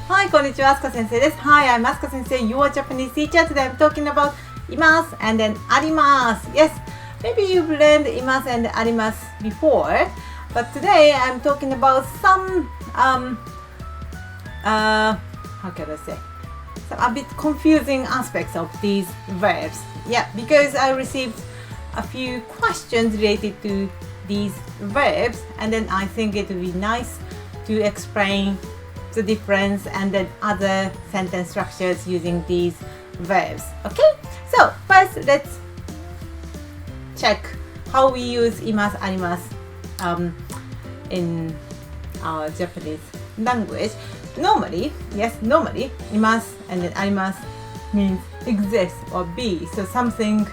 はい、こんにちは、あすか先生です。Hi, I'm Asuka Sensei, your Japanese teacher. Today I'm talking about imasu and then arimasu. Yes, maybe you've learned imasu and arimasu before, but today I'm talking about some, how can I say, some a bit confusing aspects of these verbs. Yeah, because I received a few questions related to these verbs, and then I think it would be nice to explain the difference and then other sentence structures using these verbs. Okay, so first let's check how we use imasu, arimasu in our Japanese language. Normally, imasu and then arimasu means exist or be, so something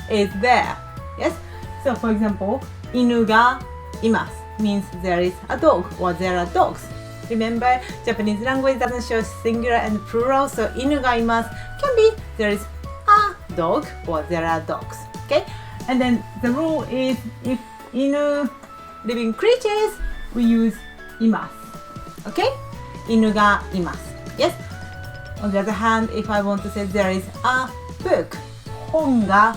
is there. Yes, so for example, inu ga imasu means there is a dog or there are dogs. Remember, Japanese language doesn't show singular and plural, so inu ga imasu can be there is a dog or there are dogs. Okay, and then the rule is if inu living creatures, we use imasu. Okay, inu ga imasu. Yes. On the other hand, if I want to say there is a book, hon ga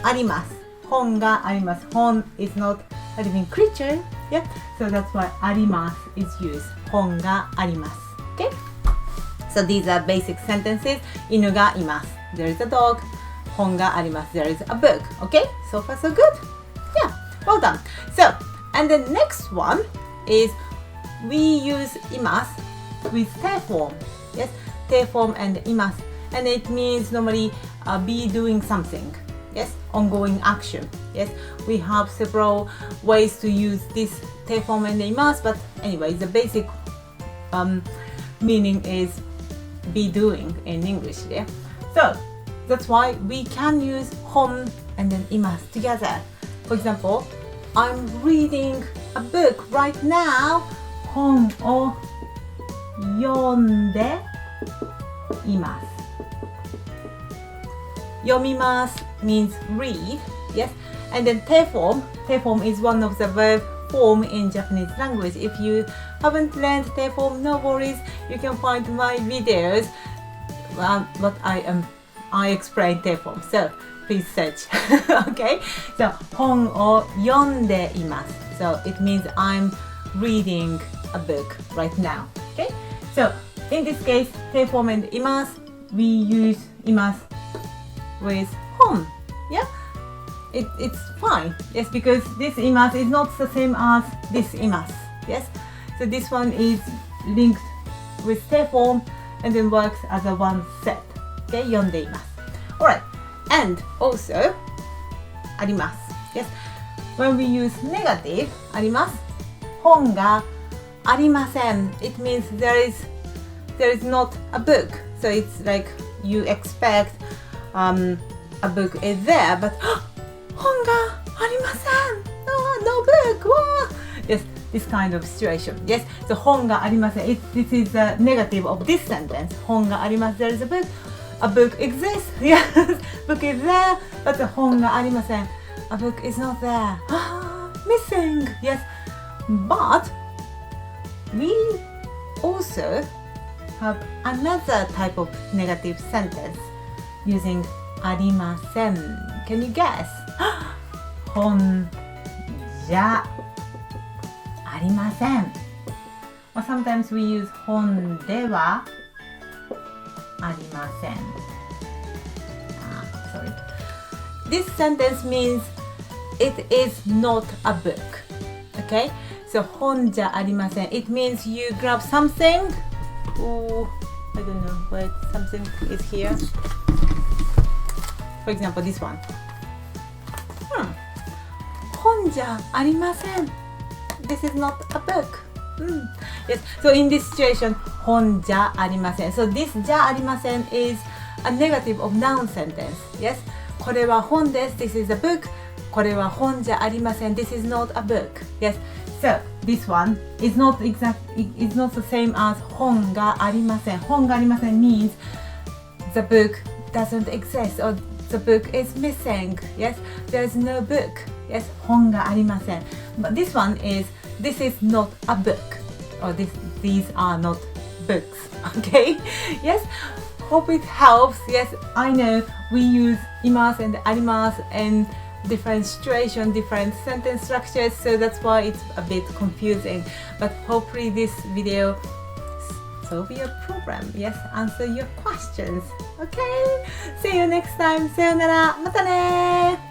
arimasu. Hon ga arimasu. Hon is not a living creature. Yeah, so that's why arimasu is used. Hon ga arimasu. Okay, so these are basic sentences. Inu ga imasu. There is a dog. Hon ga arimasu. There is a book. Okay, so far so good. Yeah, well done. So, and the next one is we use imasu with te form. Yes, te form and imasu, and it means normally be doing something. Yes, ongoing action. Yes, we have several ways to use this te form and imasu, but anyway, the basic meaning is be doing in English. Yeah, so that's why we can use hon and then imasu together. For example, I'm reading a book right now. Hon o yonde imasu. Yomimasu means read, yes, and then te form is one of the verb form in Japanese language. If you haven't learned te form, no worries, you can find my videos. But I explain te form, so please search. Okay, so hon o yonde imasu, so it means I'm reading a book right now. Okay, so in this case, te form and imasu, we use imasu with hon. Yeah, it's fine. Yes, because this imasu is not the same as this imasu. Yes, so this one is linked with te form and then works as a one set. Okay, yonde imasu. Alright, and also arimasu. Yes, when we use negative arimasu, hon ga arimasen, it means there is not a book. So it's like you expect a book is there, but hon ga arimasen, no book. Whoa. Yes, this kind of situation. Yes, so hon ga arimasen, this is the negative of this sentence. Hon ga arimasu, there is a book. A book exists. Yes, book is there, but the hon ga arimasen, a book is not there. Missing. Yes, but we also have another type of negative sentence using arimasen. Can you guess? Hon ja arimasen. Or sometimes we use hon de wa arimasen. Sorry. This sentence means it is not a book. Okay? So hon ja arimasen. It means you grab something. Ooh, I don't know, but something is here. For example, this one. Hon ja arimasen. This is not a book. Yes. So in this situation, hon ja arimasen. So this ja arimasen is a negative of noun sentence. Yes. これは本です。This is a book. これは本じゃありません。This is not a book. Yes. So this one is not the same as 本がありません。本がありません means the book doesn't exist or the book is missing. Yes, there's no book. Yes, 本がありません。But this one is this is not a book or these are not books. Okay, yes, hope it helps. Yes, I know we use imasu and arimasu in different situation, different sentence structures, so that's why it's a bit confusing, but hopefully this video solve your problem. Yes, answer your questions. Okay, see you next time. さよなら、またね。